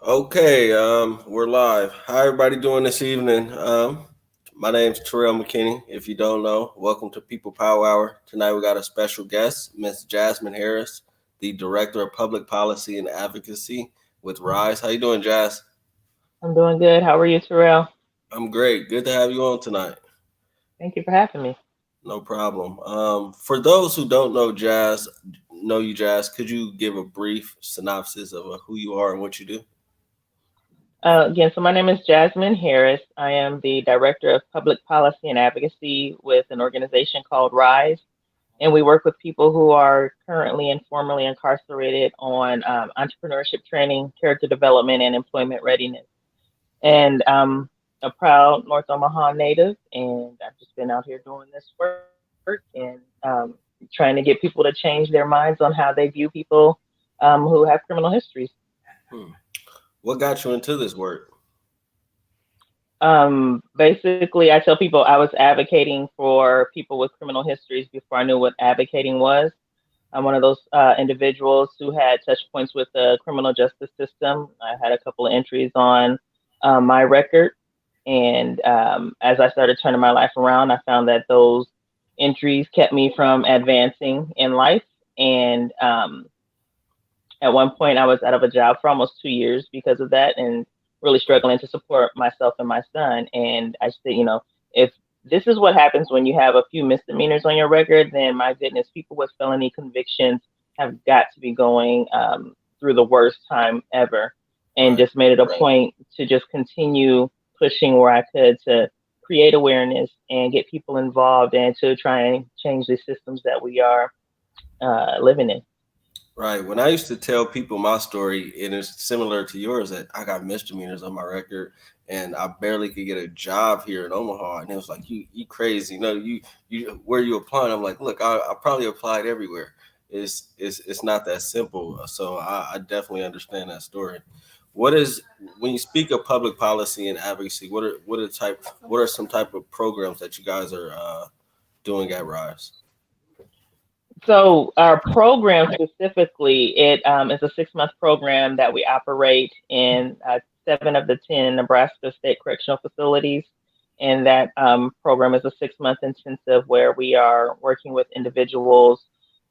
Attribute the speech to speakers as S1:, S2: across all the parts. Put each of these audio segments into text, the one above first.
S1: Okay, we're live. How everybody doing this evening? My name's Terrell McKinney. If you don't know, welcome to People Power Hour. Tonight we got a special guest, Miss Jasmine Harris, the Director of Public Policy and Advocacy with Rise. How you doing, Jazz?
S2: I'm doing good. How are you, Terrell?
S1: I'm great. Good to have you on tonight.
S2: Thank you for having me.
S1: No problem. For those who don't know you, Jazz, could you give a brief synopsis of who you are and what you do?
S2: Again, so my name is Jasmine Harris. I am the Director of Public Policy and Advocacy with an organization called Rise. And we work with people who are currently and formerly incarcerated on entrepreneurship training, character development, and employment readiness. And I'm a proud North Omaha native, and I've just been out here doing this work and trying to get people to change their minds on how they view people who have criminal histories.
S1: Hmm. What got you into this work?
S2: Basically, I tell people I was advocating for people with criminal histories before I knew what advocating was. I'm one of those individuals who had touch points with the criminal justice system. I had a couple of entries on my record. And as I started turning my life around, I found that those entries kept me from advancing in life. And at one point, I was out of a job for almost 2 years because of that and really struggling to support myself and my son. And I said, if this is what happens when you have a few misdemeanors on your record, then my goodness, people with felony convictions have got to be going through the worst time ever. And
S1: Right.
S2: just made it a point to just continue pushing where I could to create awareness and get people involved and to try and change the systems that we are living in.
S1: Right. When I used to tell people my story, and it's similar to yours, that I got misdemeanors on my record and I barely could get a job here in Omaha. And it was like, you crazy. You where you applying? I'm like, look, I probably applied everywhere. It's not that simple. So I definitely understand that story. What is when you speak of public policy and advocacy, what are some type of programs that you guys are doing at Rise?
S2: So our program specifically, it is a 6-month program that we operate in 7 of the 10 Nebraska state correctional facilities. And that program is a 6-month intensive where we are working with individuals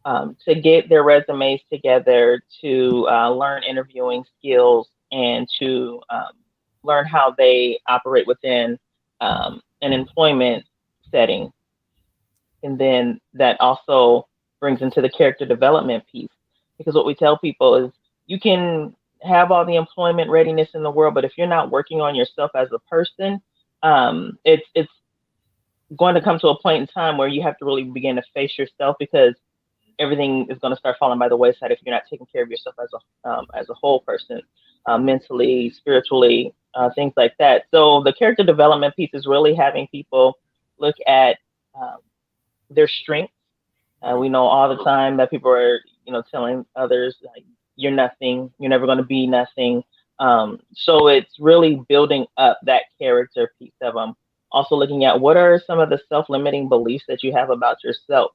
S2: to get their resumes together, to learn interviewing skills, and to learn how they operate within an employment setting. And then that also brings into the character development piece, because what we tell people is you can have all the employment readiness in the world, but if you're not working on yourself as a person, it's going to come to a point in time where you have to really begin to face yourself, because everything is going to start falling by the wayside if you're not taking care of yourself as a whole person, mentally, spiritually, things like that. So the character development piece is really having people look at um, their strengths. We know all the time that people are, telling others like, "You're nothing. You're never going to be nothing." So it's really building up that character piece of them. Also looking at what are some of the self-limiting beliefs that you have about yourself,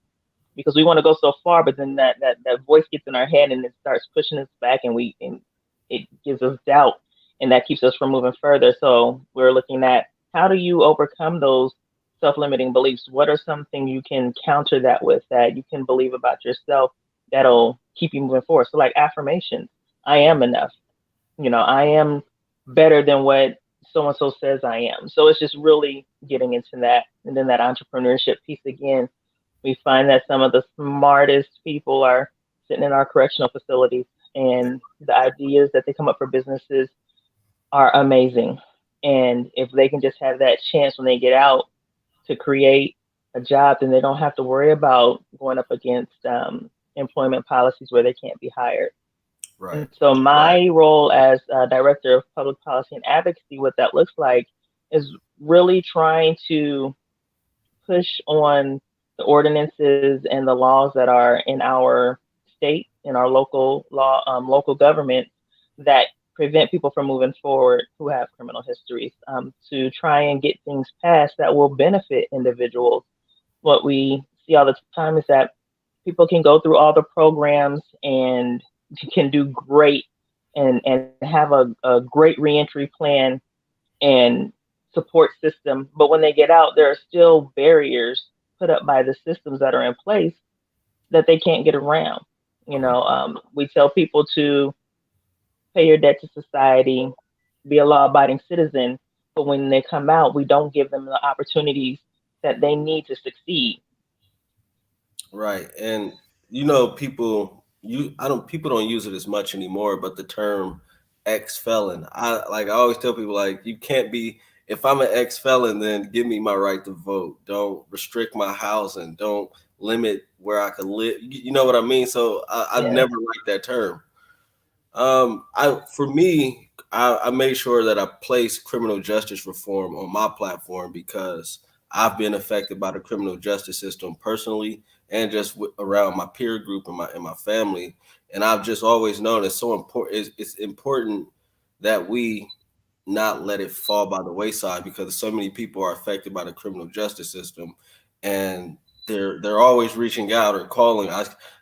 S2: because we want to go so far, but then that voice gets in our head and it starts pushing us back, and it gives us doubt, and that keeps us from moving further. So we're looking at how do you overcome those self-limiting beliefs? What are something you can counter that with, that you can believe about yourself, that'll keep you moving forward? So like affirmations, I am enough. I am better than what so and so says I am. So it's just really getting into that. And then that entrepreneurship piece again, we find that some of the smartest people are sitting in our correctional facilities, and the ideas that they come up for businesses are amazing. And if they can just have that chance when they get out to create a job, then they don't have to worry about going up against employment policies where they can't be hired.
S1: Right.
S2: And so my role as director of public policy and advocacy, what that looks like is really trying to push on the ordinances and the laws that are in our state, in our local law, local government that prevent people from moving forward who have criminal histories, to try and get things passed that will benefit individuals. What we see all the time is that people can go through all the programs and can do great and have a great reentry plan and support system. But when they get out, there are still barriers put up by the systems that are in place that they can't get around. We tell people to pay your debt to society, be a law abiding citizen. But when they come out, we don't give them the opportunities that they need to succeed.
S1: Right. And you know, people don't use it as much anymore, but the term ex felon, I always tell people, like, you can't be, if I'm an ex felon, then give me my right to vote. Don't restrict my housing. Don't limit where I can live. You know what I mean? So I
S2: Yes.
S1: never liked that term. I for me, I made sure that I placed criminal justice reform on my platform because I've been affected by the criminal justice system personally and just around my peer group and my family. And I've just always known it's so important. It's important that we not let it fall by the wayside because so many people are affected by the criminal justice system, and they're always reaching out or calling.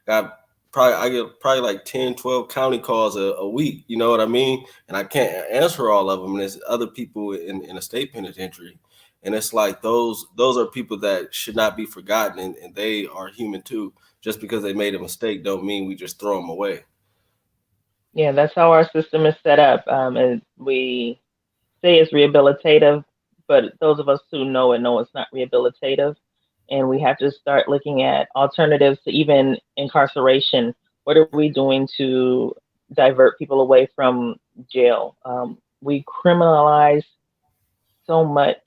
S1: Got I get probably like 10, 12 county calls a week, you know what I mean? And I can't answer all of them. And there's other people in a state penitentiary. And it's like those are people that should not be forgotten, and they are human too. Just because they made a mistake don't mean we just throw them away.
S2: Yeah, that's how our system is set up. And we say it's rehabilitative, but those of us who know it know it's not rehabilitative. And we have to start looking at alternatives to even incarceration. What are we doing to divert people away from jail? We criminalize so much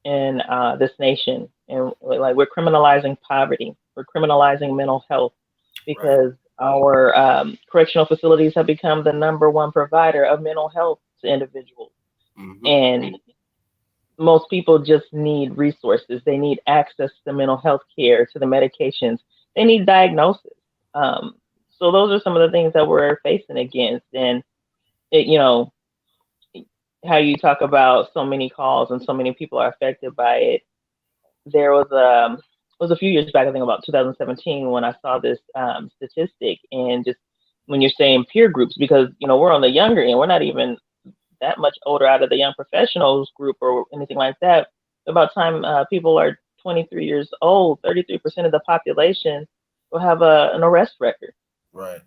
S2: in this nation, and like we're criminalizing poverty, we're criminalizing mental health
S1: Right.
S2: because our correctional facilities have become the number one provider of mental health to individuals.
S1: Hmm.
S2: And most people just need resources. They need access to mental health care, to the medications. They need diagnosis. Um, so those are some of the things that we're facing against. And it, how you talk about so many calls and so many people are affected by it. There was a few years back, I think about 2017, when I saw this statistic, and just when you're saying peer groups, because we're on the younger end, we're not even that much older out of the young professionals group or anything like that. About time people are 23 years old, 33% of the population will have an arrest record.
S1: Right.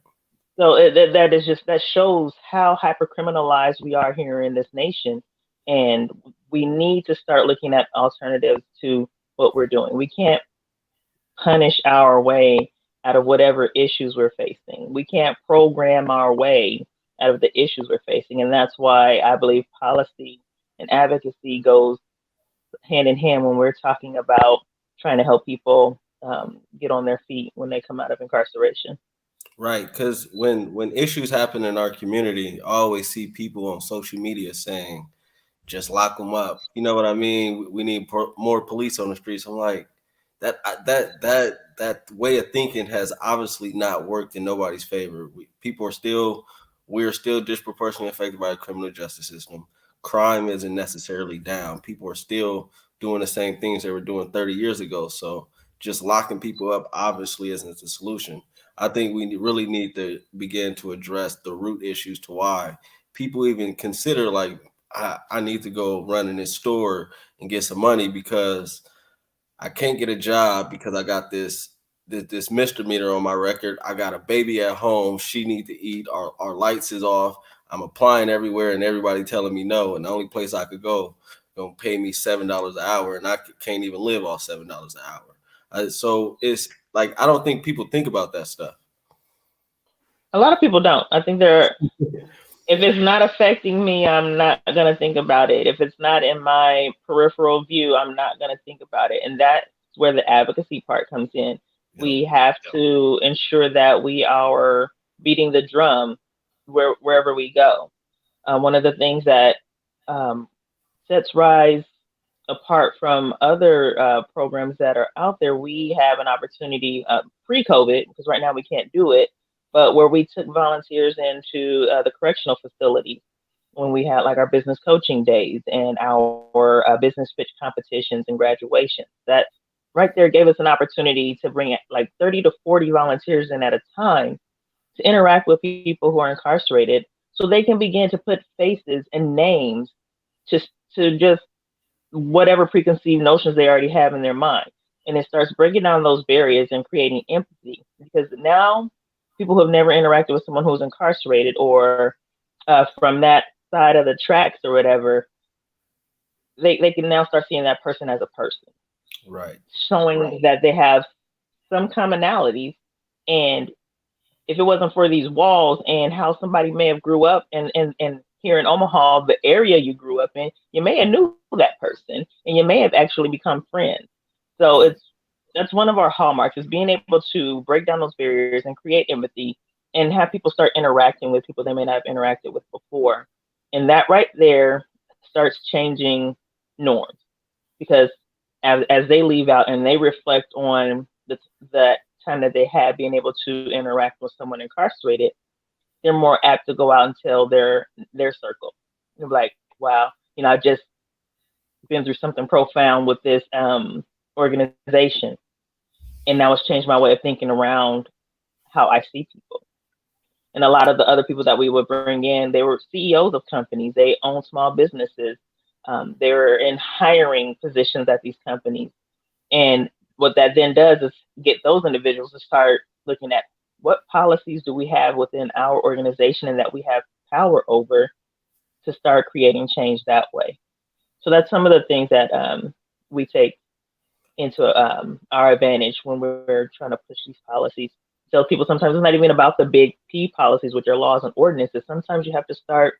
S2: So that is just, that shows how hyper criminalized we are here in this nation, and we need to start looking at alternatives to what we're doing. We can't punish our way out of whatever issues we're facing. We can't program our way out of the issues we're facing, and that's why I believe policy and advocacy goes hand in hand when we're talking about trying to help people get on their feet when they come out of incarceration.
S1: Right, because when issues happen in our community, I always see people on social media saying, "Just lock them up." You know what I mean? We need more police on the streets. I'm like, that way of thinking has obviously not worked in nobody's favor. We're still disproportionately affected by the criminal justice system. Crime isn't necessarily down. People are still doing the same things they were doing 30 years ago. So just locking people up obviously isn't the solution. I think we really need to begin to address the root issues to why people even consider, like, I need to go run in this store and get some money because I can't get a job because I got this misdemeanor on my record. I got a baby at home. She need to eat. Our lights is off. I'm applying everywhere and everybody telling me no. And the only place I could go gonna pay me $7 an hour, and I can't even live off $7 an hour. So it's like I don't think people think about that stuff.
S2: A lot of people don't. I think they're, if it's not affecting me, I'm not going to think about it. If it's not in my peripheral view, I'm not going to think about it. And that's where the advocacy part comes in.
S1: Yep.
S2: We have to ensure that we are beating the drum wherever we go. One of the things that um, sets Rise apart from other programs that are out there, we have an opportunity pre-COVID, because right now we can't do it, but where we took volunteers into the correctional facilities when we had like our business coaching days and our business pitch competitions and graduations. That right there gave us an opportunity to bring like 30 to 40 volunteers in at a time to interact with people who are incarcerated so they can begin to put faces and names to, to just whatever preconceived notions they already have in their mind. And it starts breaking down those barriers and creating empathy, because now people who have never interacted with someone who's incarcerated or from that side of the tracks or whatever, they can now start seeing that person as a person,
S1: Right.
S2: showing that they have some commonalities. And if it wasn't for these walls and how somebody may have grew up and here in Omaha, the area you grew up in, you may have knew that person and you may have actually become friends. So
S1: Yeah.
S2: that's one of our hallmarks, is being able to break down those barriers and create empathy and have people start interacting with people they may not have interacted with before. And that right there starts changing norms, because as they leave out and they reflect on that time that they had being able to interact with someone incarcerated, they're more apt to go out and tell their circle. They're like, wow, I just been through something profound with this organization, and now it's changed my way of thinking around how I see people. And a lot of the other people that we would bring in, they were CEOs of companies, they own small businesses, they were in hiring positions at these companies. And what that then does is get those individuals to start looking at what policies do we have within our organization and that we have power over, to start creating change that way. So that's some of the things that we take into our advantage when we're trying to push these policies. Tell people sometimes it's not even about the big P policies, which are laws and ordinances. Sometimes you have to start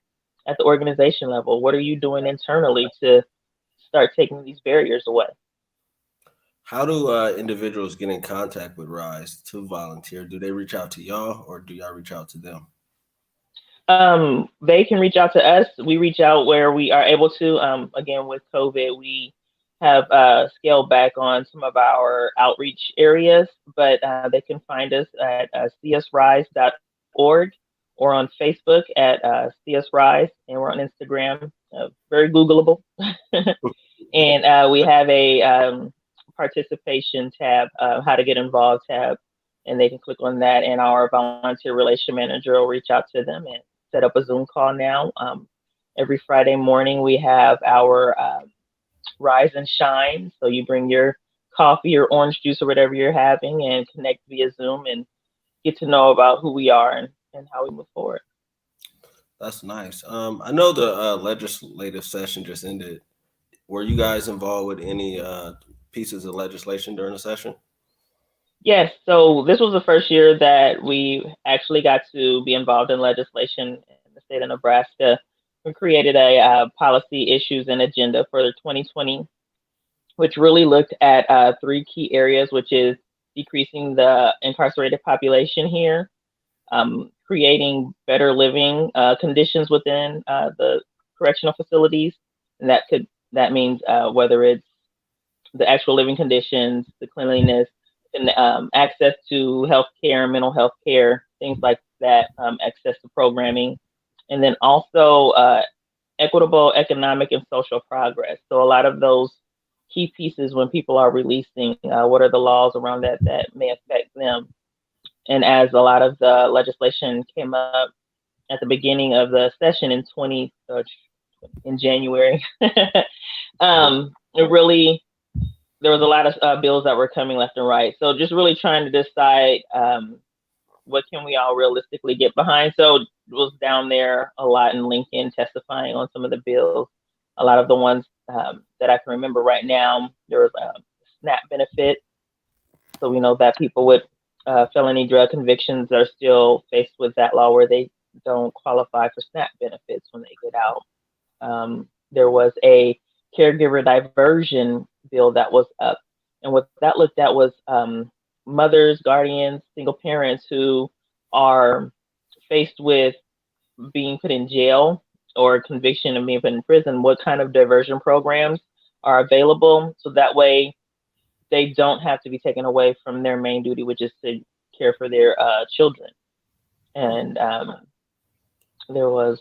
S2: at the organization level. What are you doing internally to start taking these barriers away?
S1: How do individuals get in contact with Rise to volunteer? Do they reach out to y'all or do y'all reach out to them?
S2: They can reach out to us. We reach out where we are able to. Again, with COVID, we have scaled back on some of our outreach areas, but they can find us at csrise.org or on Facebook at csrise, and we're on Instagram, very Googleable. And we have a participation tab, how to get involved tab, and they can click on that, and our volunteer relation manager will reach out to them and set up a Zoom call now. Every Friday morning, we have our Rise and Shine. So you bring your coffee or orange juice or whatever you're having and connect via Zoom and get to know about who we are and how we move forward.
S1: That's nice. I know the legislative session just ended. Were you guys involved with any pieces of legislation during the session?
S2: Yes, so this was the first year that we actually got to be involved in legislation in the state of Nebraska. We created a policy issues and agenda for 2020, which really looked at three key areas, which is decreasing the incarcerated population here, creating better living conditions within the correctional facilities, and that means whether it's the actual living conditions, the cleanliness, and access to health care, mental health care, things like that, access to programming, and then also equitable economic and social progress. So a lot of those key pieces when people are releasing, what are the laws around that may affect them. And as a lot of the legislation came up at the beginning of the session in January, it really there was a lot of bills that were coming left and right. So just really trying to decide what can we all realistically get behind. So it was down there a lot in Lincoln testifying on some of the bills. A lot of the ones that I can remember right now, there was a SNAP benefit. So we know that people with felony drug convictions are still faced with that law where they don't qualify for SNAP benefits when they get out. There was a caregiver diversion bill that was up. And what that looked at was mothers, guardians, single parents who are faced with being put in jail or conviction and being put in prison, what kind of diversion programs are available so that way they don't have to be taken away from their main duty, which is to care for their children. And there was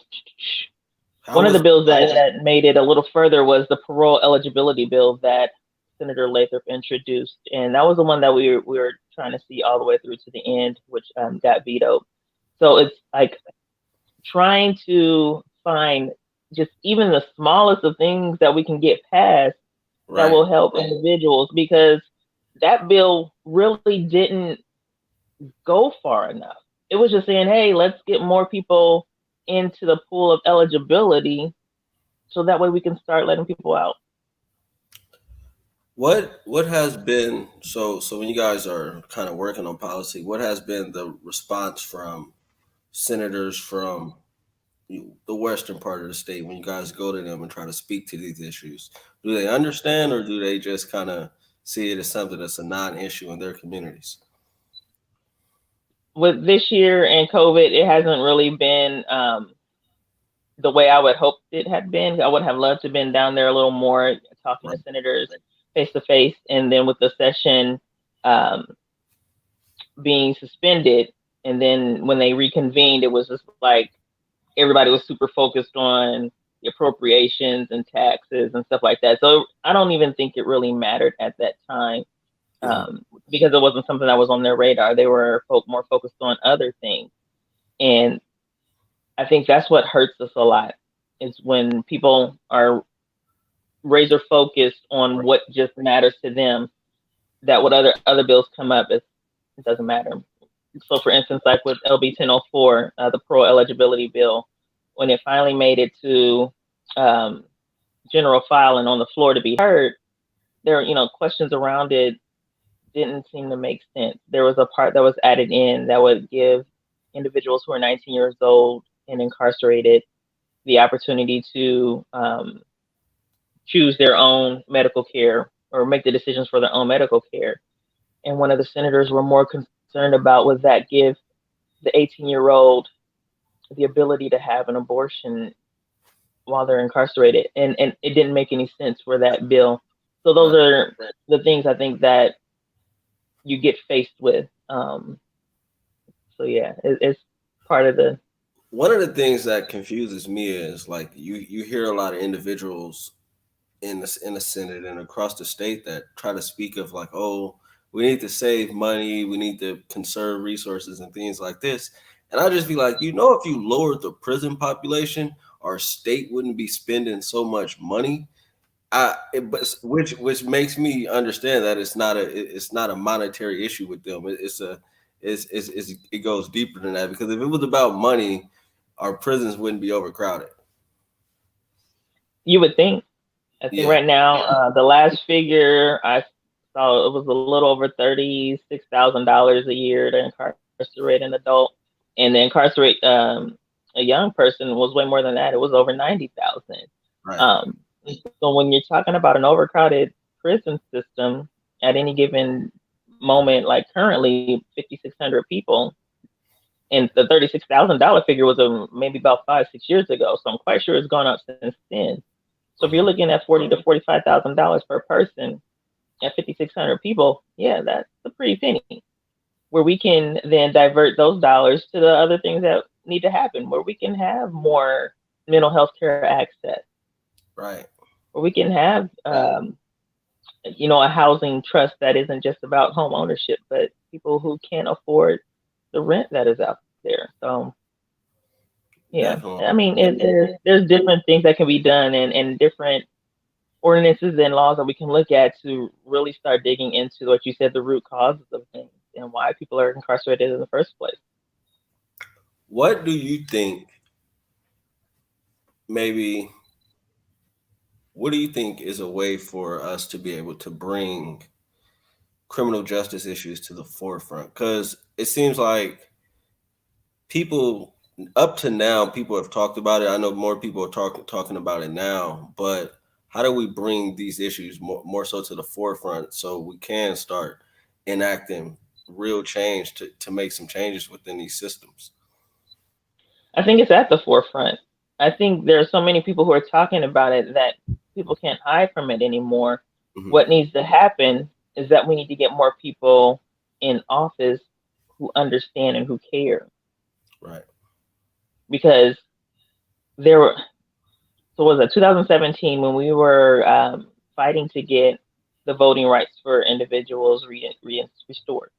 S1: How
S2: one of
S1: was
S2: the bills that made it a little further was the parole eligibility bill that Senator Lathrop introduced, and that was the one that we were trying to see all the way through to the end, which got vetoed. So it's like trying to find just even the smallest of things that we can get past that
S1: right?
S2: will help individuals because that bill really didn't go far enough. It was just saying, hey, let's get more people into the pool of eligibility so that way we can start letting people out.
S1: What has been so when you guys are kind of working on policy, what has been the response from senators from the western part of the state when you guys go to them and try to speak to these issues? Do they understand, or do they just kind of see it as something that's a non-issue in their communities?
S2: With this year and COVID, it hasn't really been the way I would hope it had been. I would have loved to have been down there a little more, talking to
S1: Right.
S2: senators face to face, and then with the session um, being suspended, and then when they reconvened, it was just like everybody was super focused on the appropriations and taxes and stuff like that. So I don't even think it really mattered at that time
S1: Mhm.
S2: because it wasn't something that was on their radar. They were more focused on other things, and I think that's what hurts us a lot is when people are razor focused on what just matters to them. That what other bills come up, it doesn't matter. So, for instance, like with LB 1004, the pro eligibility bill, when it finally made it to um, general file and on the floor to be heard, there questions around it didn't seem to make sense. There was a part that was added in that would give individuals who are 19 years old and incarcerated the opportunity to choose their own medical care or make the decisions for their own medical care. And one of the senators were more concerned about was that give the 18-year-old the ability to have an abortion while they're incarcerated, and it didn't make any sense for that bill. So those
S1: Right.
S2: are the things I think that you get faced with. So yeah, it's part of the.
S1: One of the things that confuses me is like you hear a lot of individuals in the Senate and across the state that try to speak of like, oh, we need to save money, we need to conserve resources and things like this. And I just be like, if you lowered the prison population, our state wouldn't be spending so much money. But which makes me understand that it's not a monetary issue with them. It goes deeper than that because if it was about money, our prisons wouldn't be overcrowded.
S2: You would think. I think
S1: Yeah,
S2: right now the last figure I saw it was a little over $36,000 a year to incarcerate an adult, and to incarcerate a young person was way more than that. It was over 90,000.
S1: right.
S2: Um, so when you're talking about an overcrowded prison system at any given moment, like currently 5,600 people, and the $36,000 figure was maybe about 5 6 years ago. So I'm quite sure it's gone up since then. So if you're
S1: Mhm.
S2: looking at $40,000 to $45,000 per person at 5,600 people, yeah, that's a pretty penny. Where we can then divert those dollars to the other things that need to happen, where we can have more mental health care access,
S1: Right.
S2: where we can have a housing trust that isn't just about home ownership, but people who can't afford the rent that is out there. So yeah,
S1: Definitely.
S2: I mean, there's different things that can be done, and different ordinances and laws that we can look at to really start digging into what you said, the root causes of things and why people are incarcerated in the first place.
S1: What do you think maybe what do you think is a way for us to be able to bring criminal justice issues to the forefront? Because it seems like people up to now, people have talked about it. I know more people are talking about it now, but how do we bring these issues more so to the forefront so we can start enacting real change to make some changes within these systems?
S2: I think it's at the forefront. I think there are so many people who are talking about it that people can't hide from it anymore.
S1: Hmm.
S2: What needs to happen is that we need to get more people in office who understand and who care.
S1: Right.
S2: Because there were, so was it 2017 when we were fighting to get the voting rights for individuals restored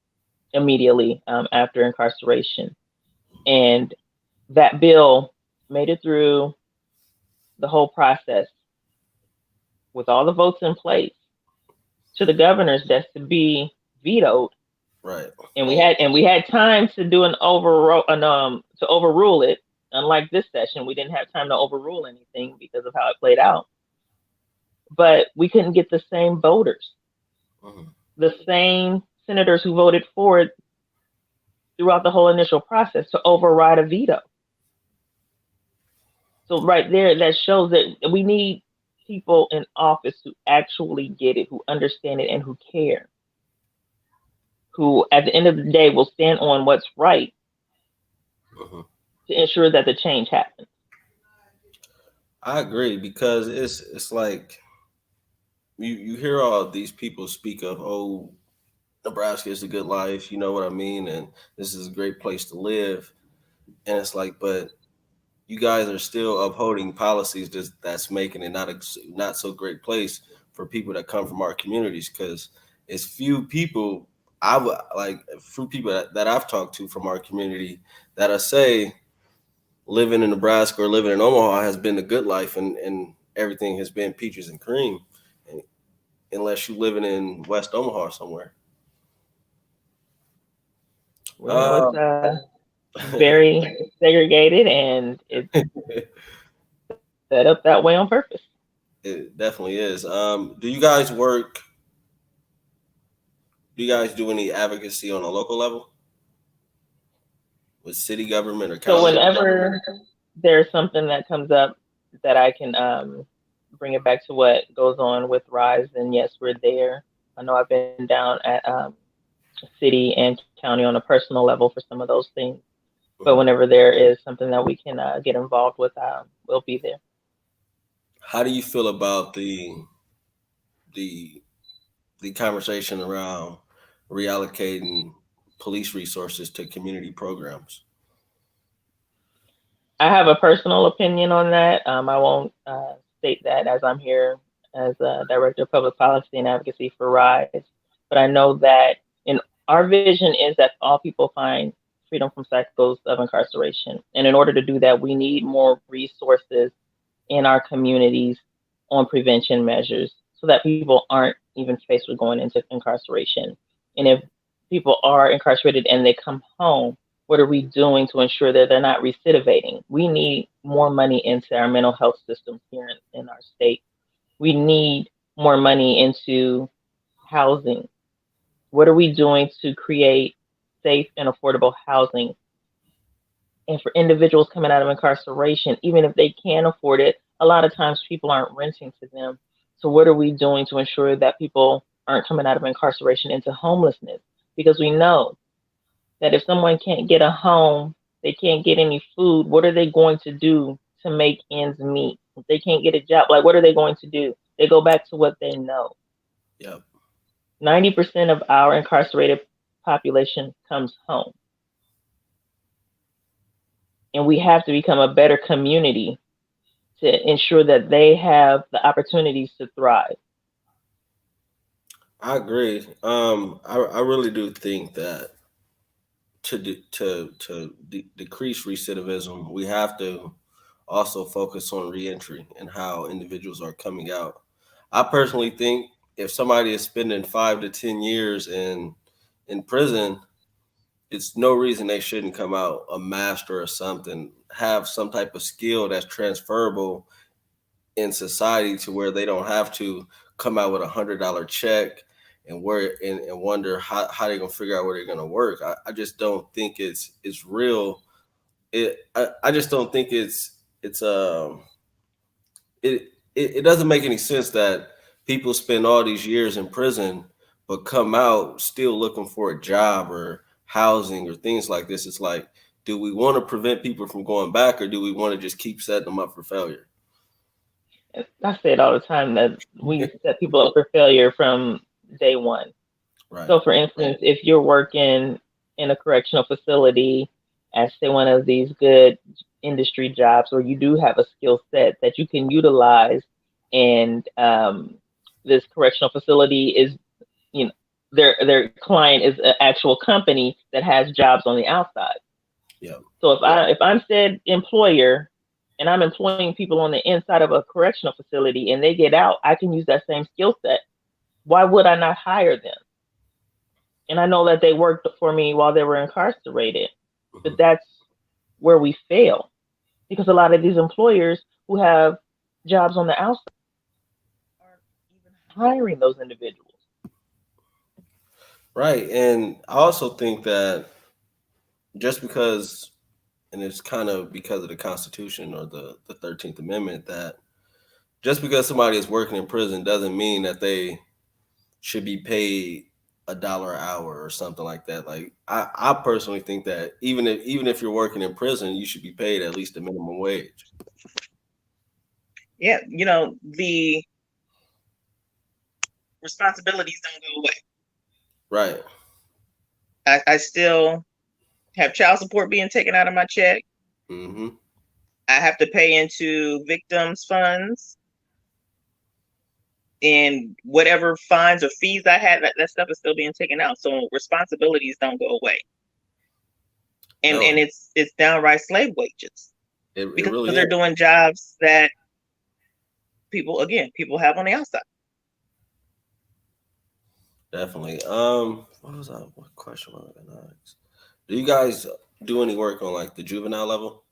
S2: immediately after incarceration. And that bill made it through the whole process with all the votes in place to the governor's desk to be vetoed.
S1: Right.
S2: And we had time to do to overrule it. Unlike this session, we didn't have time to overrule anything because of how it played out. But we couldn't get the same voters,
S1: Hmm.
S2: the same senators who voted for it throughout the whole initial process to override a veto. So right there, that shows that we need people in office who actually get it, who understand it, and who care, who at the end of the day will stand on what's right
S1: Hmm.
S2: to ensure that the change happens.
S1: I agree because it's like you hear all these people speak of, oh, Nebraska is a good life, you know what I mean, and this is a great place to live, and it's like, but you guys are still upholding policies that's making it not so great place for people that come from our communities, because it's few people I would like few people that I've talked to from our community that I say living in Nebraska or living in Omaha has been a good life, and everything has been peaches and cream, and, unless you're living in West Omaha somewhere.
S2: Well,
S1: Uh,
S2: it's very segregated and it's set up that way on purpose.
S1: it definitely is. Do you guys work? Do you guys do any advocacy on a local level with city government or
S2: So
S1: county?
S2: whenever there's something that comes up that I can bring it back to what goes on with Rise, then yes, we're there. I know I've been down at city and county on a personal level for some of those things. But
S1: Mhm.
S2: whenever there is something that we can get involved with, we'll be there.
S1: How do you feel about the the conversation around reallocating police resources to community programs?
S2: I have a personal opinion on that. I won't state that as I'm here as a director of public policy and advocacy for Rise, but I know that in our vision is that all people find freedom from cycles of incarceration, and in order to do that, we need more resources in our communities on prevention measures so that people aren't even faced with going into incarceration. And if people are incarcerated and they come home, what are we doing to ensure that they're not recidivating? We need more money into our mental health systems here in our state. We need more money into housing. What are we doing to create safe and affordable housing? And for individuals coming out of incarceration, even if they can afford it, a lot of times people aren't renting to them. So, what are we doing to ensure that people aren't coming out of incarceration into homelessness? Because we know that if someone can't get a home, they can't get any food, what are they going to do to make ends meet? If they can't get a job, like what are they going to do? They go back to what they know.
S1: Yep.
S2: 90% of our incarcerated population comes home. And we have to become a better community to ensure that they have the opportunities to thrive.
S1: I agree. I really do think that decrease recidivism, we have to also focus on reentry and how individuals are coming out. I personally think if somebody is spending 5 to 10 years in prison, it's no reason they shouldn't come out a master or something, have some type of skill that's transferable in society to where they don't have to come out with $100 check and wonder how they're gonna figure out where they're gonna work. I just don't think it's real. I just don't think it's it, it doesn't make any sense that people spend all these years in prison, but come out still looking for a job or housing or things like this. It's like, do we want to prevent people from going back, or do we want to just keep setting them up for failure?
S2: I say it all the time that we set people up for failure from day one.
S1: Right.
S2: So, for instance, if you're working in a correctional facility as, say, one of these good industry jobs, or you do have a skill set that you can utilize, and this correctional facility is, you know, their client is an actual company that has jobs on the outside.
S1: Yeah.
S2: So if I'm said employer and I'm employing people on the inside of a correctional facility and they get out, I can use that same skill set. Why would I not hire them? And I know that they worked for me while they were incarcerated, but
S1: Mhm.
S2: that's where we fail because a lot of these employers who have jobs on the outside aren't even hiring those individuals.
S1: Right. And I also think that just because, and it's kind of because of the Constitution or the 13th Amendment, that just because somebody is working in prison doesn't mean that they should be paid $1 an hour or something like that. Like I personally think that even if you're working in prison, you should be paid at least a minimum wage.
S3: Yeah, the responsibilities don't go away.
S1: Right.
S3: I still have child support being taken out of my check.
S1: Mm-hmm.
S3: I have to pay into victims funds, and whatever fines or fees I had, that stuff is still being taken out. So responsibilities don't go away. And
S1: No,
S3: it's downright slave wages
S1: it
S3: because
S1: really
S3: they're
S1: is.
S3: doing jobs that people have on the outside.
S1: Definitely. What was that? What question was I gonna ask? Do you guys do any work on like the juvenile level?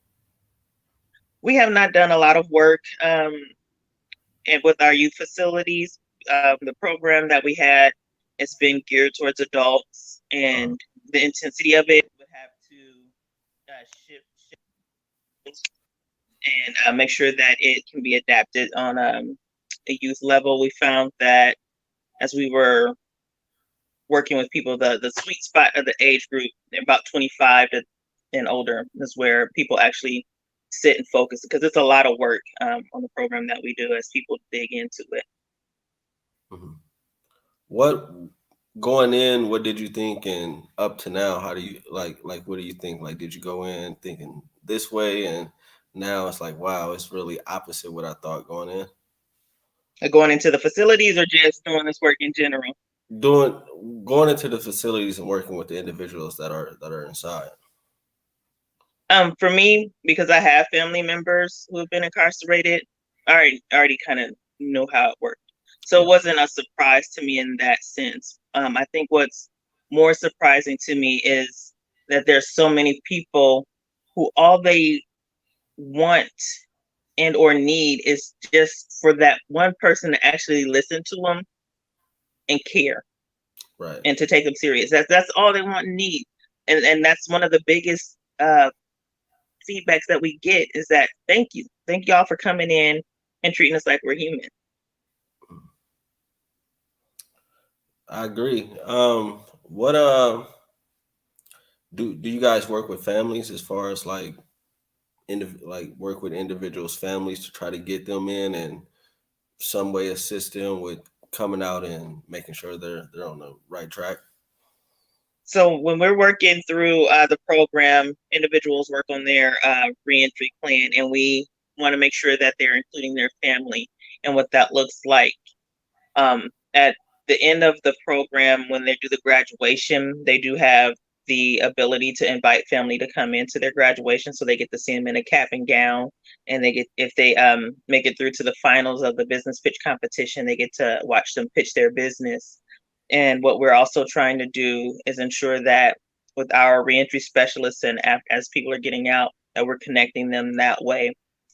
S3: We have not done a lot of work and with our youth facilities. The program that we had has been geared towards adults,
S1: Uh,
S3: and the intensity of it would have to shift and make sure that it can be adapted on a youth level. We found that as we were working with people, the sweet spot of the age group, about 25 and older, is where people actually sit and focus because it's a lot of work on the program that we do as people dig into it.
S1: mhm. What going in? What did you think, and up to now, how do you like? What do you think? Like, did you go in thinking this way, and now it's like, wow, it's really opposite what I thought going in.
S3: Going into the facilities or just doing this work in general?
S1: Doing Going into the facilities and working with the individuals that are inside.
S3: For me, because I have family members who have been incarcerated, I already kind of know how it worked. So
S1: Yeah.
S3: it wasn't a surprise to me in that sense. I think what's more surprising to me is that there's so many people who all they want and or need is just for that one person to actually listen to them and care
S1: Right.
S3: and to take them serious. That's all they want and need. And that's one of the biggest feedbacks that we get is that thank y'all for coming in and treating us like we're human.
S1: I agree. What do you guys work with families as far as like like work with individuals' families to try to get them in and some way assist them with coming out and making sure they're on the right track?
S3: So when we're working through the program, individuals work on their reentry plan, and we want to make sure that they're including their family and what that looks like. At the end of the program, when they do the graduation, they do have the ability to invite family to come into their graduation, so they get to see them in a cap and gown, and they get if they make it through to the finals of the business pitch competition, they get to watch them pitch their business. And what we're also trying to do is ensure that with our reentry specialists and as people are getting out, that we're connecting them that way.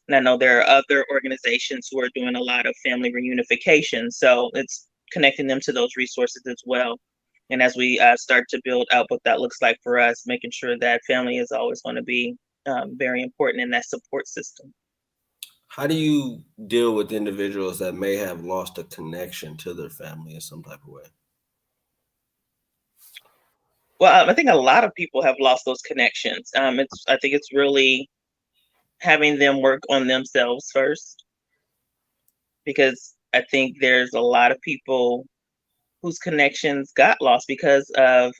S3: And I know there are other organizations who are doing a lot of family reunification, so it's connecting them to those resources as well. And as we start to build out what that looks like for us, making sure that family is always going to be very important in that support system.
S1: How do you deal with individuals that may have lost a connection to their family in some type of way?
S3: Well, I think a lot of people have lost those connections. I think it's really having them work on themselves first, because I think there's a lot of people whose connections got lost because of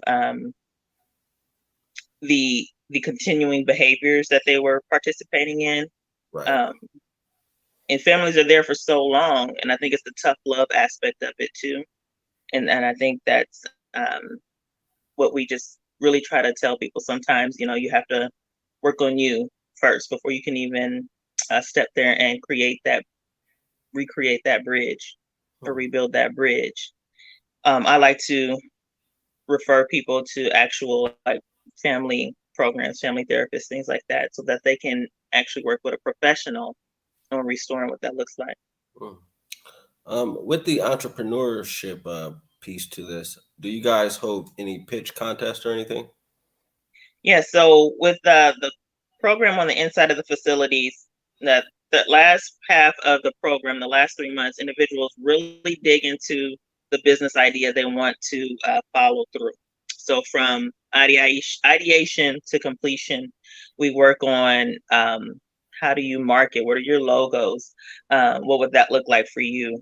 S3: the continuing behaviors that they were participating in.
S1: Right.
S3: Um, and families are there for so long, and I think it's the tough love aspect of it too. And I think that's what we just really try to tell people. Sometimes, you have to work on you first before you can even step there and recreate that bridge or
S1: Hmm.
S3: rebuild that bridge. I like to refer people to actual like family programs, family therapists, things like that, so that they can actually work with a professional on restoring what that looks like.
S1: Hmm. With the entrepreneurship piece to this, do you guys hold any pitch contest or anything?
S3: Yeah, so with the program on the inside of the facilities, the last half of the program, the last 3 months, individuals really dig into the business idea they want to follow through. So from ideation to completion, we work on how do you market? What are your logos? What would that look like for you?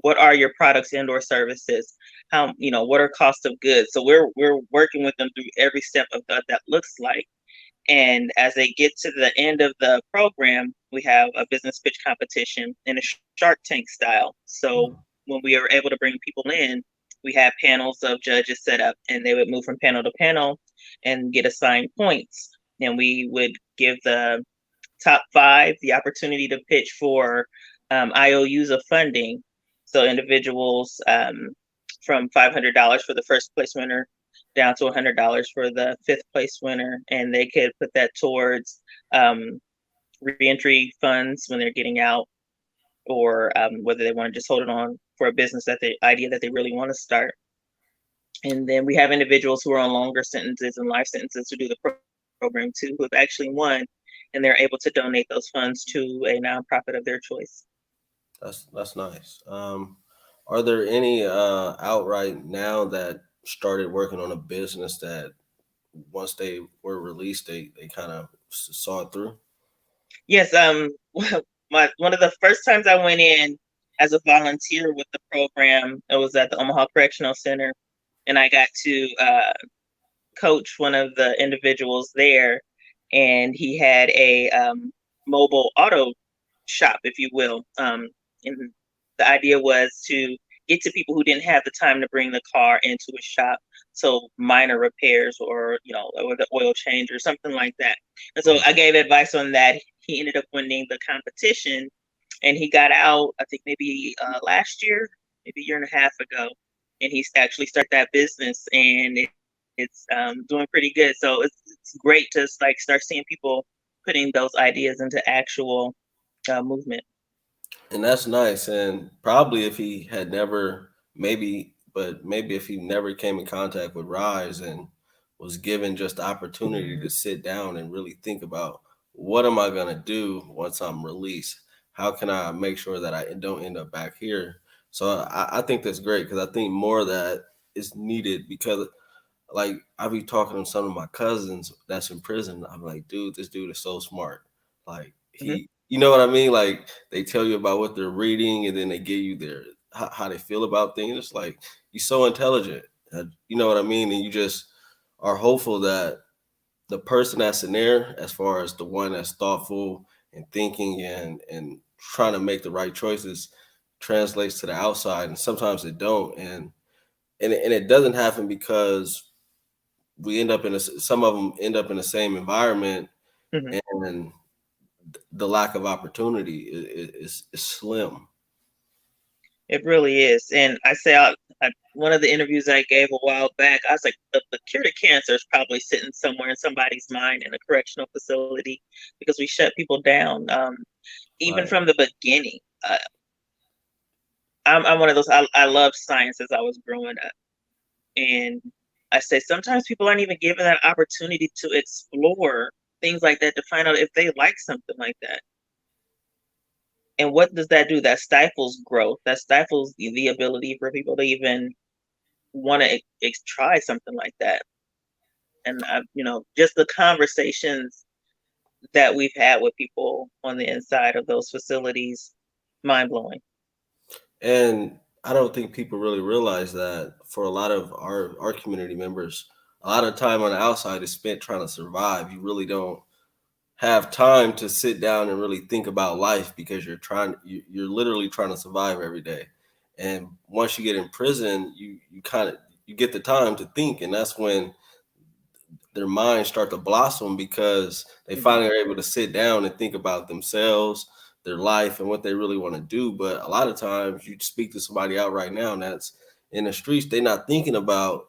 S3: What are your products and or services? How, what are cost of goods? So we're working with them through every step of that looks like. And as they get to the end of the program, we have a business pitch competition in a Shark Tank style. So
S1: Hmm.
S3: when we are able to bring people in, we have panels of judges set up, and they would move from panel to panel and get assigned points. And we would give the top five the opportunity to pitch for IOUs of funding. So individuals from $500 for the first place winner down to $100 for the fifth place winner, and they could put that towards reentry funds when they're getting out, or whether they want to just hold it on for a business that the idea that they really want to start. And then we have individuals who are on longer sentences and life sentences who do the program too, who have actually won, and they're able to donate those funds to a nonprofit of their choice.
S1: That's nice. Are there any outright now that started working on a business that once they were released, they kind of saw it through?
S3: Yes, one of the first times I went in as a volunteer with the program, it was at the Omaha Correctional Center, and I got to coach one of the individuals there, and he had a mobile auto shop, if you will. And the idea was to get to people who didn't have the time to bring the car into a shop. So minor repairs, or the oil change or something like that. And so
S1: Mm.
S3: I gave advice on that. He ended up winning the competition, and he got out, I think maybe last year, maybe a year and a half ago. And he's actually started that business, and it's doing pretty good. So it's great to like start seeing people putting those ideas into actual movement.
S1: And that's nice. And probably if he had never, maybe if he never came in contact with Rise and was given just the opportunity to sit down and really think about what am I going to do once I'm released? How can I make sure that I don't end up back here? So I think that's great because I think more of that is needed because like I be talking to some of my cousins that's in prison. I'm like, dude, this dude is so smart. Like
S3: Hmm.
S1: you know what I mean? Like they tell you about what they're reading, and then they give you their how they feel about things. It's like you're so intelligent. You know what I mean? And you just are hopeful that the person that's in there, as far as the one that's thoughtful and thinking and trying to make the right choices, translates to the outside. And sometimes it don't. And it doesn't happen because we end up in some of them end up in the same environment,
S3: Hmm.
S1: and the lack of opportunity is slim.
S3: It really is. And one of the interviews I gave a while back, I was like, the cure to cancer is probably sitting somewhere in somebody's mind in a correctional facility, because we shut people down. Even
S1: Right.
S3: from the beginning. I'm one of those, I loved science as I was growing up. And I say sometimes people aren't even given that opportunity to explore things like that, to find out if they like something like that. And what does that do? That stifles growth. That stifles the ability for people to even want to try something like that. And just the conversations that we've had with people on the inside of those facilities, mind blowing.
S1: And I don't think people really realize that for a lot of our community members, a lot of time on the outside is spent trying to survive. You really don't have time to sit down and really think about life because you're literally trying to survive every day. And once you get in prison, you kind of you get the time to think, and that's when their minds start to blossom because they finally are able to sit down and think about themselves, their life, and what they really want to do. But a lot of times you speak to somebody out right now and that's in the streets, they're not thinking about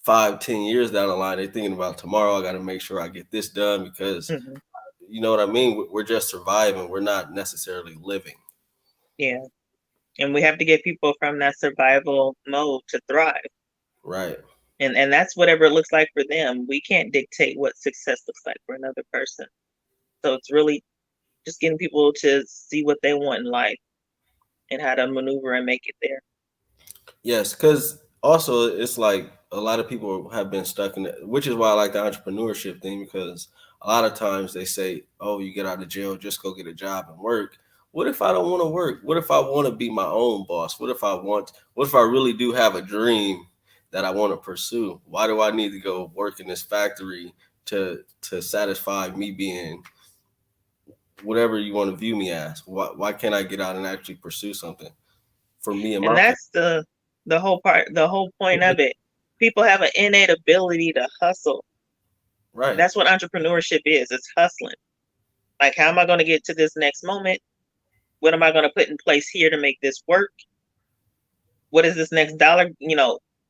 S1: 5, 10 years down the line. They're thinking about tomorrow. I got to make sure I get this done because you know what I mean? We're just surviving. We're not necessarily living.
S3: Yeah. And we have to get people from that survival mode to thrive.
S1: Right.
S3: And that's whatever it looks like for them. We can't dictate what success looks like for another person. So it's really just getting people to see what they want in life and how to maneuver and make it there.
S1: Yes, because also it's like a lot of people have been stuck in it, which is why I like the entrepreneurship thing because a lot of times they say, "Oh, you get out of jail, just go get a job and work." What if I don't want to work? What if I want to be my own boss? What if I really do have a dream that I want to pursue? Why do I need to go work in this factory to satisfy me being whatever you want to view me as? Why can't I get out and actually pursue something for me and
S3: And
S1: my family?
S3: that's the whole point of it. People have an innate ability to hustle.
S1: Right.
S3: That's what entrepreneurship is. It's hustling. Like, how am I going to get to this next moment? What am I going to put in place here to make this work? What is this next dollar?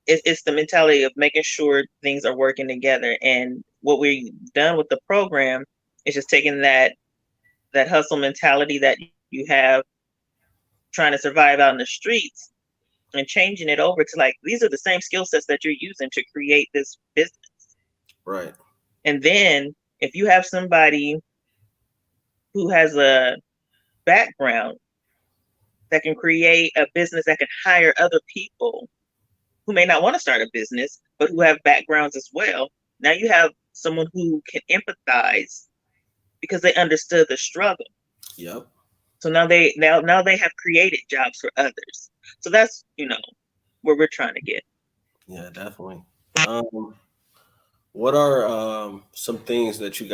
S3: It's the mentality of making sure things are working together. And what we've done with the program is just taking that hustle mentality that you have trying to survive out in the streets and changing it over to like, these are the same skill sets that you're using to create this business.
S1: Right.
S3: And then if you have somebody who has a background that can create a business that can hire other people who may not want to start a business, but who have backgrounds as well. Now you have someone who can empathize because they understood the struggle.
S1: Yep.
S3: So now they have created jobs for others. So that's where we're trying to get.
S1: Yeah, definitely. What are some things that you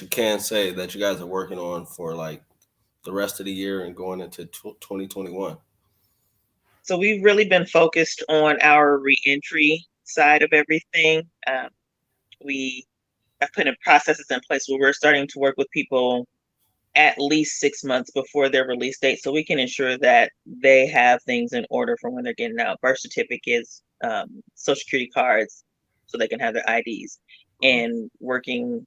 S1: can say that you guys are working on for like the rest of the year and going into 2021?
S3: So we've really been focused on our reentry side of everything. We have put in processes in place where we're starting to work with people at least 6 months before their release date, so we can ensure that they have things in order for when they're getting out: birth certificates, social security cards, so they can have their IDs, and working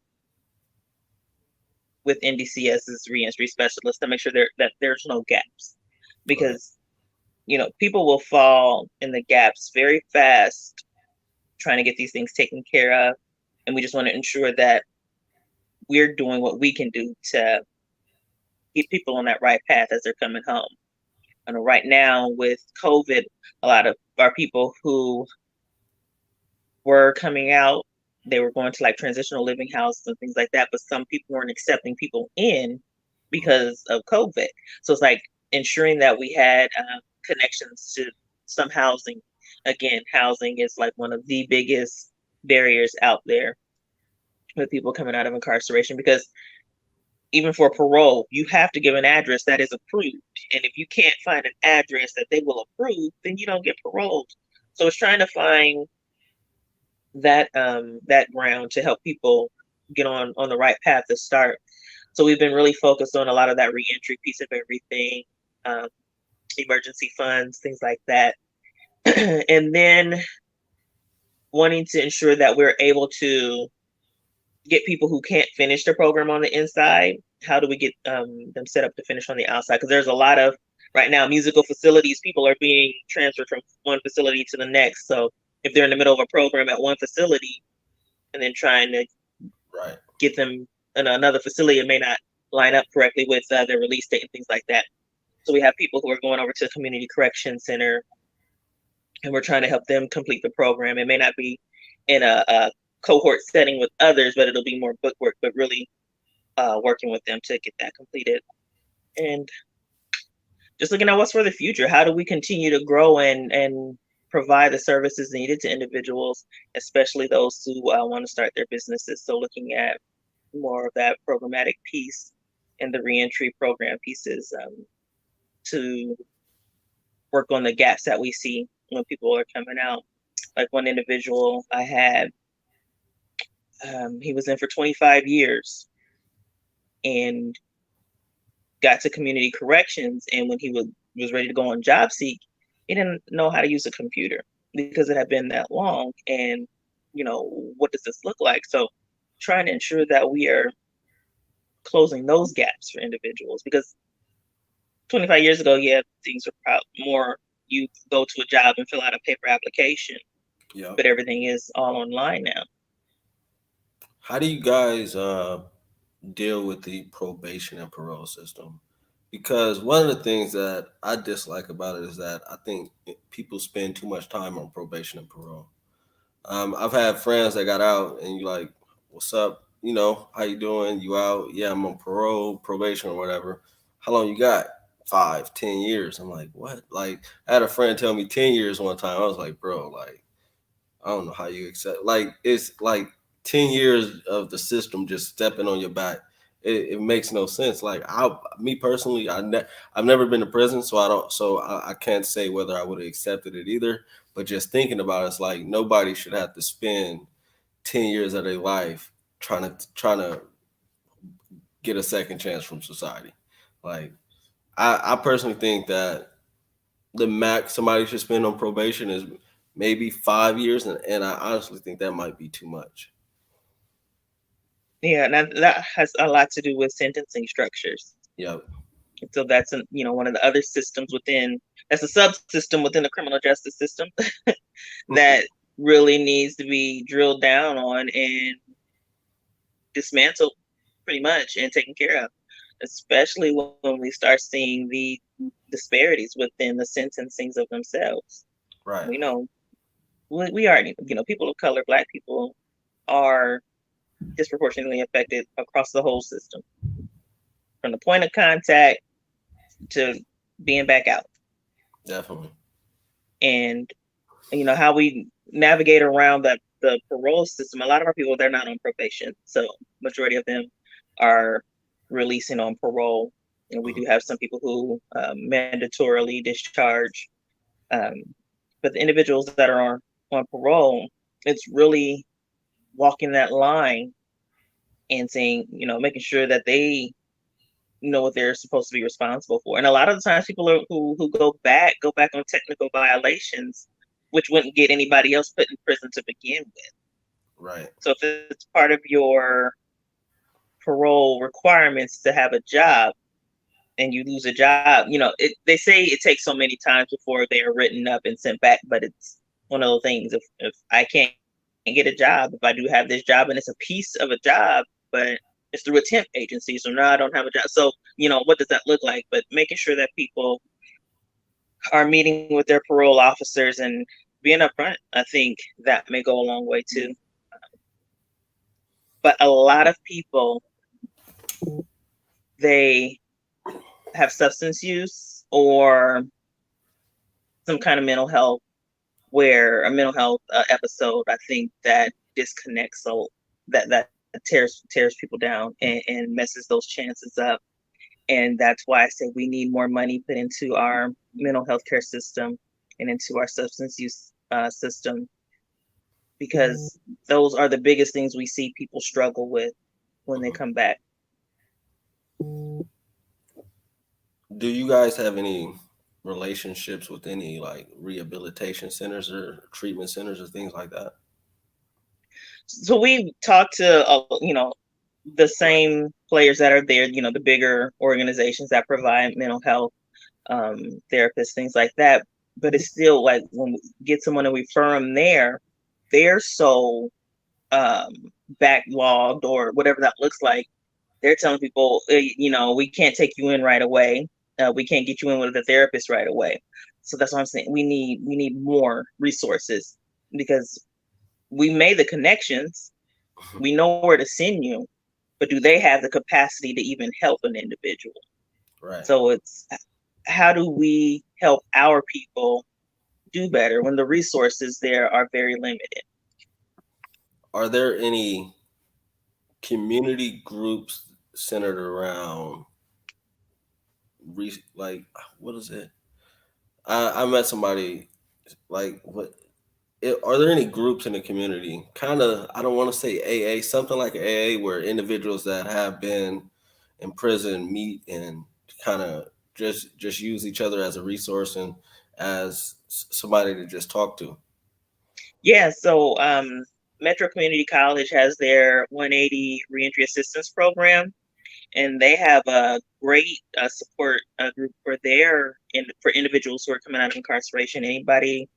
S3: with NDCS's reentry specialists to make sure that there's no gaps, because people will fall in the gaps very fast trying to get these things taken care of, and we just want to ensure that we're doing what we can do to keep people on that right path as they're coming home. I know right now with COVID, a lot of our people who were coming out, they were going to like transitional living houses and things like that, but some people weren't accepting people in because of COVID. So it's like ensuring that we had connections to some housing. Again, housing is like one of the biggest barriers out there with people coming out of incarceration, because even for parole, you have to give an address that is approved. And if you can't find an address that they will approve, then you don't get paroled. So it's trying to find that ground to help people get on the right path to start. So we've been really focused on a lot of that reentry piece of everything, emergency funds, things like that. And then wanting to ensure that we're able to get people who can't finish the program on the inside. How do we get them set up to finish on the outside? Because there's a lot of, right now, musical facilities, people are being transferred from one facility to the next. So if they're in the middle of a program at one facility and then trying to get them in another facility, it may not line up correctly with their release date and things like that. So we have people who are going over to a community correction center and we're trying to help them complete the program. It may not be in a cohort setting with others, but it'll be more book work, but really working with them to get that completed. And just looking at what's for the future. How do we continue to grow and provide the services needed to individuals, especially those who want to start their businesses? So looking at more of that programmatic piece and the reentry program pieces to work on the gaps that we see when people are coming out. Like one individual I had, he was in for 25 years and got to community corrections. And when he was ready to go on job seek, he didn't know how to use a computer because it had been that long. And, what does this look like? So trying to ensure that we are closing those gaps for individuals, because 25 years ago, yeah, things were probably more, you go to a job and fill out a paper application, but everything is all online now.
S1: How do you guys deal with the probation and parole system? Because one of the things that I dislike about it is that I think people spend too much time on probation and parole. I've had friends that got out, and you like, "What's up? How you doing? You out? Yeah, I'm on parole, probation, or whatever. How long you got? 5, 10 years." I'm like, "What?" Like, I had a friend tell me 10 years one time. I was like, "Bro, like, I don't know how you accept." Like, it's like 10 years of the system just stepping on your back. It makes no sense. Like, me personally, I've never been to prison, so I can't say whether I would have accepted it either. But just thinking about it, it's like nobody should have to spend 10 years of their life trying to get a second chance from society. Like, I personally think that the max somebody should spend on probation is maybe 5 years, and I honestly think that might be too much.
S3: Yeah, and that has a lot to do with sentencing structures.
S1: Yep.
S3: So that's one of the other systems that's a subsystem within the criminal justice system that really needs to be drilled down on and dismantled pretty much and taken care of, especially when we start seeing the disparities within the sentencings of themselves.
S1: Right.
S3: We know we already, people of color, Black people are disproportionately affected across the whole system, from the point of contact to being back out.
S1: Definitely.
S3: And how we navigate around the parole system. A lot of our people, they're not on probation, so majority of them are releasing on parole, and we do have some people who mandatorily discharge. Um, but the individuals that are on parole, it's really walking that line and saying, making sure that they know what they're supposed to be responsible for. And a lot of the times people who go back on technical violations, which wouldn't get anybody else put in prison to begin with.
S1: Right.
S3: So if it's part of your parole requirements to have a job and you lose a job, they say it takes so many times before they are written up and sent back, but it's one of those things. If I can't get a job, if I do have this job and it's a piece of a job, but it's through a temp agency, so now I don't have a job. So, what does that look like? But making sure that people are meeting with their parole officers and being upfront, I think that may go a long way too. But a lot of people, they have substance use or some kind of mental health, where a mental health episode, I think that disconnects, so that tears people down and messes those chances up. And that's why I say we need more money put into our mental health care system and into our substance use system, because those are the biggest things we see people struggle with when they come back.
S1: Do you guys have any relationships with any like rehabilitation centers or treatment centers or things like that?
S3: So we talk to, the same players that are there, the bigger organizations that provide mental health therapists, things like that. But it's still like when we get someone and we refer them there, they're so backlogged or whatever that looks like. They're telling people, we can't take you in right away. We can't get you in with a therapist right away. So that's what I'm saying. We need more resources because we made the connections. We know where to send you, but do they have the capacity to even help an individual?
S1: Right.
S3: So it's how do we help our people do better when the resources there are very limited?
S1: Are there any community groups centered around like what is it? I met somebody like what are there any groups in the community? Kind of, I don't want to say AA, something like AA, where individuals that have been in prison meet and kind of just use each other as a resource and as somebody to just talk to.
S3: Yeah, so Metro Community College has their 180 reentry assistance program, and they have a great support group for individuals who are coming out of incarceration. Anybody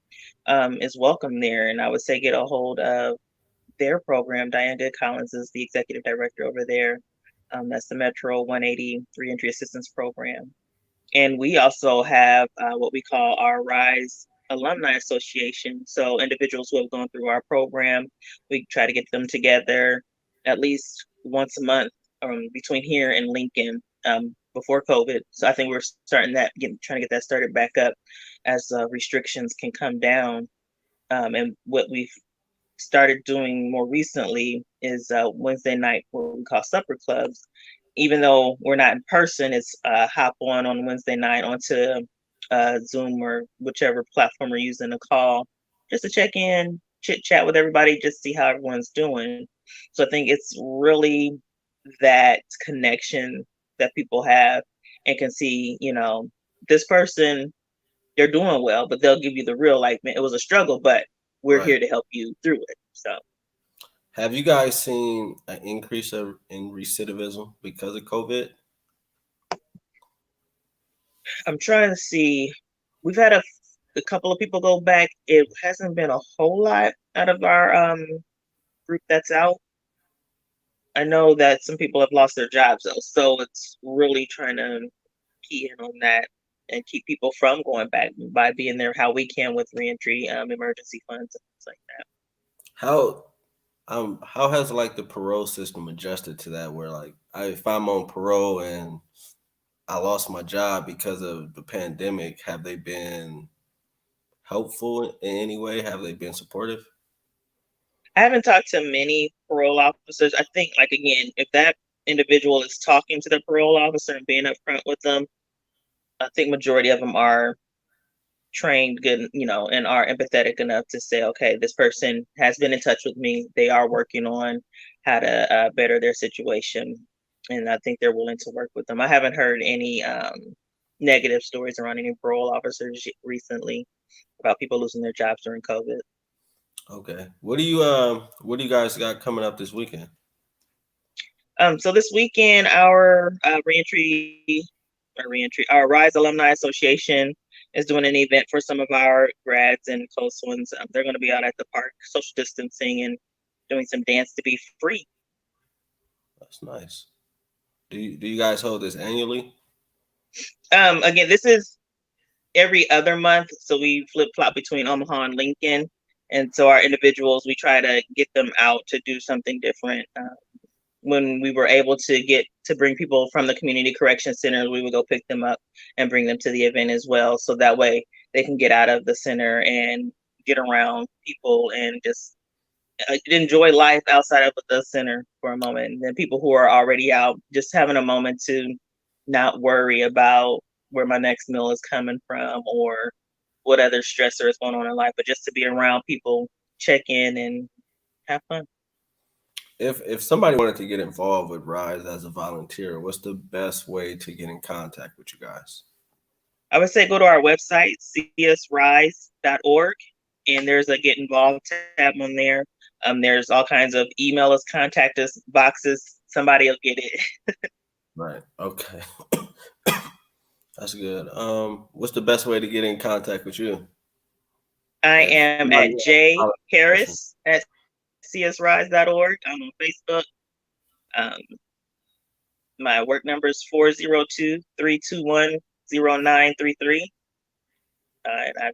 S3: is welcome there, and I would say get a hold of their program. Diane Good Collins is the executive director over there. That's the Metro 180 Reentry Assistance Program. And we also have what we call our RISE Alumni Association. So individuals who have gone through our program, we try to get them together at least once a month between here and Lincoln before COVID. So I think we're starting trying to get that started back up as restrictions can come down. And what we've started doing more recently is Wednesday night, what we call supper clubs. Even though we're not in person, it's hop on Wednesday night onto Zoom or whichever platform we're using to call, just to check in, chit chat with everybody, just see how everyone's doing. So I think it's really that connection that people have and can see, this person, they're doing well, but they'll give you the real, like, man, it was a struggle, but we're
S1: Right.
S3: here to help you through it. So
S1: Have you guys seen an increase in recidivism because of COVID?
S3: I'm trying to see. We've had a couple of people go back. It hasn't been a whole lot out of our group that's out. I know that some people have lost their jobs though, so it's really trying to key in on that and keep people from going back by being there how we can with reentry emergency funds and things like that.
S1: How how has like the parole system adjusted to that? Where like if I'm on parole and I lost my job because of the pandemic, have they been helpful in any way? Have they been supportive?
S3: I haven't talked to many parole officers. I think, like, again, if that individual is talking to the parole officer and being upfront with them, I think majority of them are trained good, and are empathetic enough to say, okay, this person has been in touch with me. They are working on how to better their situation. And I think they're willing to work with them. I haven't heard any negative stories around any parole officers recently about people losing their jobs during COVID.
S1: Okay. What do you guys got coming up this weekend?
S3: So this weekend, our our Rise Alumni Association is doing an event for some of our grads and close ones. They're going to be out at the park, social distancing and doing some dance to be free.
S1: That's nice. Do you guys hold this annually?
S3: Again, this is every other month, so we flip flop between Omaha and Lincoln, and so our individuals, we try to get them out to do something different. When we were able to get to bring people from the community correction centers, we would go pick them up and bring them to the event as well. So that way they can get out of the center and get around people and just enjoy life outside of the center for a moment. And then people who are already out, just having a moment to not worry about where my next meal is coming from or what other stressor is going on in life, but just to be around people, check in and have fun.
S1: If somebody wanted to get involved with Rise as a volunteer, what's the best way to get in contact with you guys?
S3: I would say go to our website, csrise.org, and there's a get involved tab on there. There's all kinds of email us, contact us boxes. Somebody will get it.
S1: Right. Okay. That's good. What's the best way to get in contact with you?
S3: I
S1: If
S3: am
S1: somebody
S3: at
S1: has a
S3: J
S1: question.
S3: Harris at csrise.org. I'm on Facebook. Um, my work number is 402-321-0933. I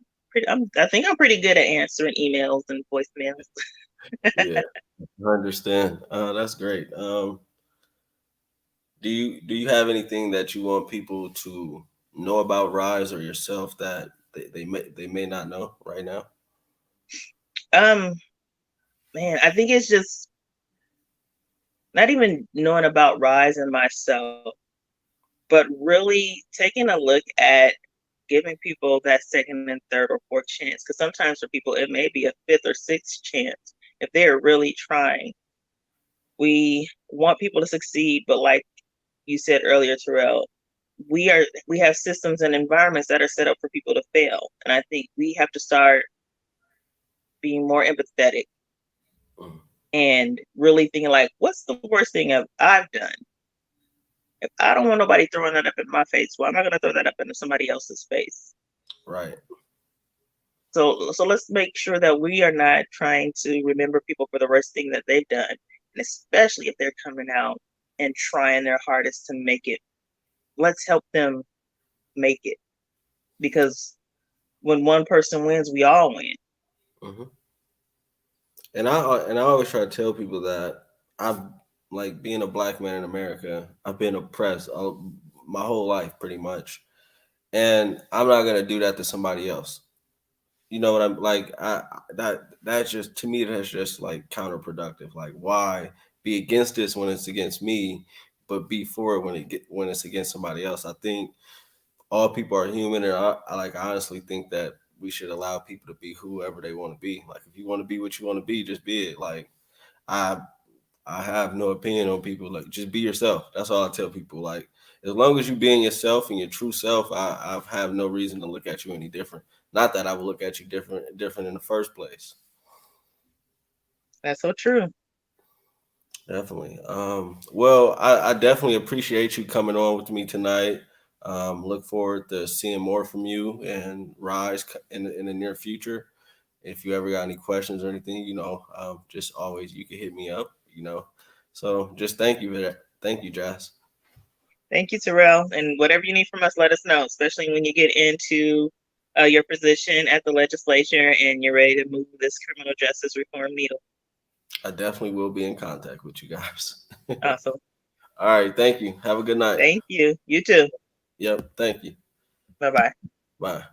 S3: think I'm pretty good at answering emails and voicemails.
S1: Yeah, I understand. That's great. Do you have anything that you want people to know about Rise or yourself that they may not know right now?
S3: Um, Man, I think it's just not even knowing about Rise and myself, but really taking a look at giving people that second and third or fourth chance. Because sometimes for people, it may be a fifth or sixth chance if they are really trying. We want people to succeed, but like you said earlier, Terrell, we have systems and environments that are set up for people to fail. And I think we have to start being more empathetic
S1: Mhm.
S3: and really thinking like, what's the worst thing I've done? If I don't want nobody throwing that up in my face, why am I going to throw that up into somebody else's face?
S1: Right.
S3: So let's make sure that we are not trying to remember people for the worst thing that they've done, and especially if they're coming out and trying their hardest to make it. Let's help them make it, because when one person wins, we all win.
S1: Hmm. And I always try to tell people that I've like being a black man in America, I've been oppressed my whole life pretty much, and I'm not gonna do that to somebody else. You know what I'm like? That's just to me that's just like counterproductive. Like why be against this when it's against me, but be for it when it's against somebody else? I think all people are human, and I honestly think that we should allow people to be whoever they want to be. Like if you want to be what you want to be, just be it. Like I I have no opinion on people. Like just be yourself. That's all I tell people. Like as long as you being yourself and your true self, I have no reason to look at you any different. Not that I would look at you different in the first place.
S3: That's so true.
S1: Definitely. Well, I definitely appreciate you coming on with me tonight. Look forward to seeing more from you and Rise in the near future. If you ever got any questions or anything, just always you can hit me up. So just thank you for that. Thank you, Jazz.
S3: Thank you, Terrell. And whatever you need from us, let us know, especially when you get into your position at the legislature and you're ready to move this criminal justice reform needle.
S1: I definitely will be in contact with you guys. All
S3: Awesome.
S1: right. Thank you. Have a good night.
S3: Thank you. You too.
S1: Yep. Thank you.
S3: Bye bye.
S1: Bye.